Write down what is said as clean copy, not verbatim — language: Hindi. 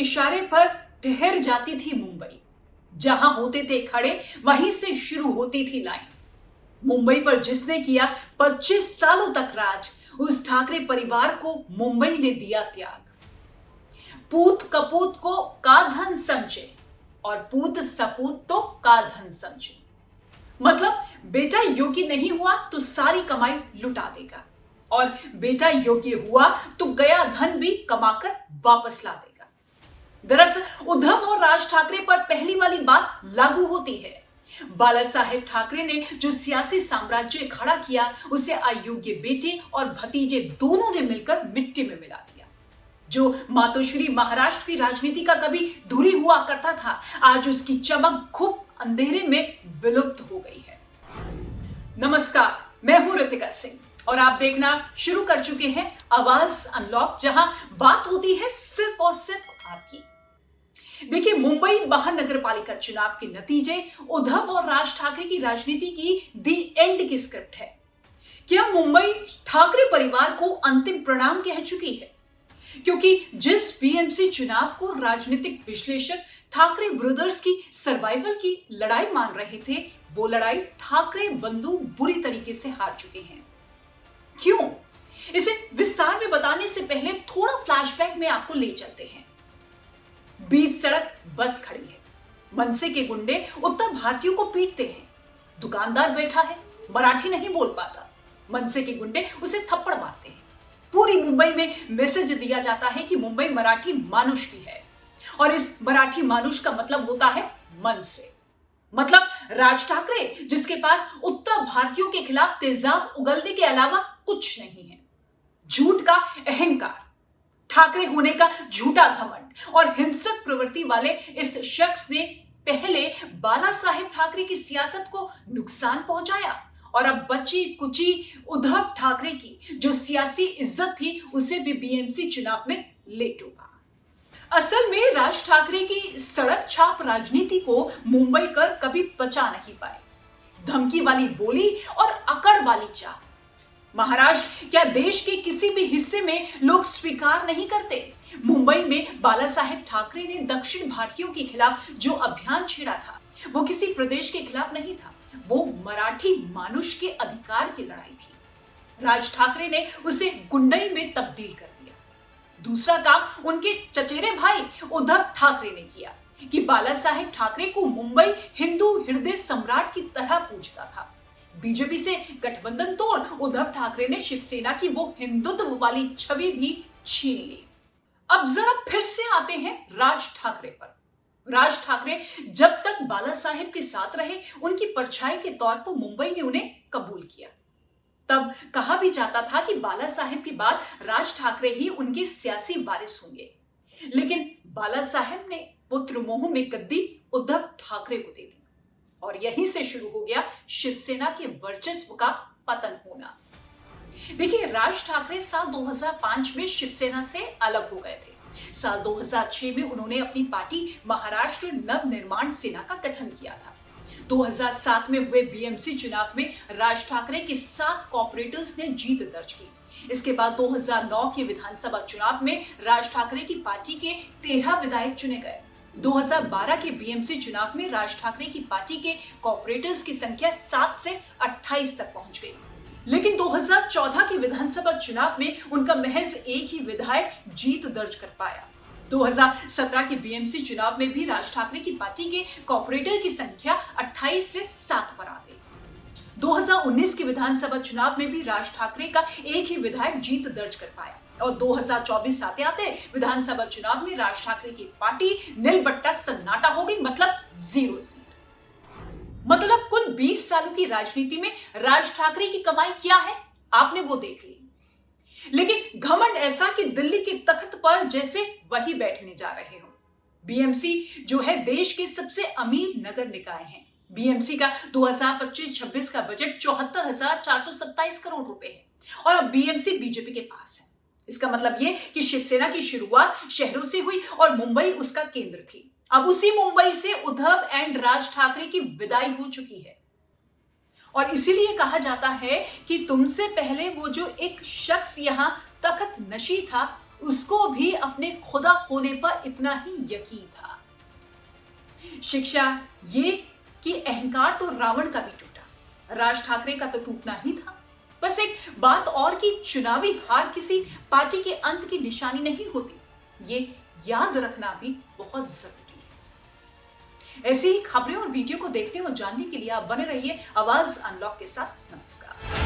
इशारे पर ठहर जाती थी मुंबई। जहां होते थे खड़े वहीं से शुरू होती थी लाइन। मुंबई पर जिसने किया 25 सालों तक राज, उस ठाकरे परिवार को मुंबई ने दिया त्याग। पूत कपूत को का धन समझे और पूत सपूत तो का धन समझे। मतलब बेटा योग्य नहीं हुआ तो सारी कमाई लुटा देगा, और बेटा योग्य हुआ तो गया धन भी कमाकर वापस ला देगा। दरअसल उद्धव और राज ठाकरे पर पहली वाली बात लागू होती है। बाला साहेब ठाकरे ने जो सियासी साम्राज्य खड़ा किया, उसे अयोग्य बेटे और भतीजे दोनों ने मिलकर मिट्टी में मिला दिया। जो मातोश्री महाराष्ट्र की राजनीति का कभी धुरी हुआ करता था, आज उसकी चमक खूब अंधेरे में विलुप्त हो गई है। नमस्कार, मैं हूं ऋतिका सिंह और आप देखना शुरू कर चुके हैं आवाज अनलॉक, जहां बात होती है सिर्फ और सिर्फ आपकी। देखिए, मुंबई महानगर पालिका चुनाव के नतीजे उद्धव और राज ठाकरे की राजनीति की दी एंड की स्क्रिप्ट है। क्या मुंबई ठाकरे परिवार को अंतिम प्रणाम कह चुकी है? क्योंकि जिस बीएमसी चुनाव को राजनीतिक विश्लेषक ठाकरे ब्रदर्स की सर्वाइवल की लड़ाई मान रहे थे, वो लड़ाई ठाकरे बंधु बुरी तरीके से हार चुके हैं। क्यों? इसे विस्तार में बताने से पहले थोड़ा फ्लैशबैक में आपको ले चलते हैं। बीच सड़क बस खड़ी है, मनसे के गुंडे उत्तर भारतीयों को पीटते हैं। दुकानदार बैठा है, मराठी नहीं बोल पाता, मनसे के गुंडे उसे थप्पड़ मारते हैं। पूरी मुंबई में मैसेज दिया जाता है कि मुंबई मराठी मानुष की है, और इस मराठी मानुष का मतलब होता है मनसे। मतलब राज ठाकरे, जिसके पास उत्तर भारतीयों के खिलाफ तेजाब उगलने के अलावा कुछ नहीं है। झूठ का अहंकार, ठाकरे होने का झूठा घमंड और हिंसक प्रवृत्ति वाले इस शख्स ने पहले बाला साहेब ठाकरे की सियासत को नुकसान पहुंचाया, और अब बची कुची उद्धव ठाकरे की जो सियासी इज्जत थी, उसे भी बीएमसी चुनाव में ले डूबा। असल में राज ठाकरे की सड़क छाप राजनीति को मुंबई कर कभी पचा नहीं पाए। धमकी वाली बोली और अकड़ वाली चाल महाराष्ट्र क्या देश के किसी भी हिस्से में लोग स्वीकार नहीं करते। मुंबई में बाला साहेब ठाकरे ने दक्षिण भारतीयों के खिलाफ जो अभियान छेड़ा था, वो किसी प्रदेश के खिलाफ नहीं था, वो मराठी मानुष के अधिकार की लड़ाई थी। राज ठाकरे ने उसे गुंडई में तब्दील कर दिया। दूसरा काम उनके चचेरे भाई उद्धव ठाकरे ने किया कि बाला साहेब ठाकरे को मुंबई हिंदू हृदय सम्राट की तरह पूजता था। बीजेपी से गठबंधन तोड़ उद्धव ठाकरे ने शिवसेना की वो हिंदुत्व वाली छवि भी छीन ली। अब जरा फिर से आते हैं राज ठाकरे पर। राज ठाकरे जब तक बाला साहेब के साथ रहे, उनकी परछाई के तौर पर मुंबई ने उन्हें कबूल किया। तब कहा भी जाता था कि बाला साहेब के बाद राज ठाकरे ही उनके सियासी वारिस होंगे। लेकिन बाला साहेब ने पुत्र मोह में गद्दी उद्धव ठाकरे को दे दी, और यहीं से शुरू हो गया शिवसेना के वर्चस्व का पतन होना। देखिए, राज ठाकरे साल 2005 में शिवसेना से अलग हो गए थे। साल 2006 में उन्होंने अपनी पार्टी महाराष्ट्र नवनिर्माण सेना का गठन किया था। 2007 में हुए बीएमसी चुनाव में राज ठाकरे के 7 कॉर्पोरेटर्स ने जीत दर्ज की। इसके बाद 2009 के विधानसभा चुनाव में राज ठाकरे की पार्टी के 13 विधायक चुने गए। 2012 के बीएमसी चुनाव में राज ठाकरे की पार्टी के कॉर्पोरेटर्स की संख्या 7 से 28 तक पहुंच गई। लेकिन 2014 के विधानसभा चुनाव में उनका महज एक ही विधायक जीत दर्ज कर पाया। 2017 के बीएमसी चुनाव में भी राज ठाकरे की पार्टी के कॉर्पोरेटर की संख्या 28 से 7 पर आ गई। 2019 के विधानसभा चुनाव में भी राज ठाकरे का एक ही विधायक जीत दर्ज कर पाया, और 2024 आते आते विधानसभा चुनाव में राज ठाकरे की पार्टी नीलबट्टा सन्नाटा हो गई, मतलब 0 सीट। मतलब कुल 20 सालों की राजनीति में राज ठाकरे की कमाई क्या है, आपने वो देख ली। लेकिन घमंड ऐसा कि दिल्ली के तख्त पर जैसे वही बैठने जा रहे हो। बीएमसी जो है देश के सबसे अमीर नगर निकाय हैं। बीएमसी का 2025-26 का बजट 74,427 करोड़ रुपए है, और अब बीएमसी बीजेपी के पास है। इसका मतलब ये कि शिवसेना की शुरुआत शहरों से हुई और मुंबई उसका केंद्र थी। अब उसी मुंबई से उद्धव एंड राज ठाकरे की विदाई हो चुकी है, और इसीलिए कहा जाता है कि तुमसे पहले वो जो एक शख्स यहां तख्त नशी था, उसको भी अपने खुदा होने पर इतना ही यकीन था। शिक्षा ये कि अहंकार तो रावण का भी टूटा, राज ठाकरे का तो टूटना ही था। बस एक बात और कि चुनावी हार किसी पार्टी के अंत की निशानी नहीं होती, ये याद रखना भी बहुत जरूरी है। ऐसी ही खबरें और वीडियो को देखने और जानने के लिए आप बने रहिए आवाज अनलॉक के साथ। नमस्कार।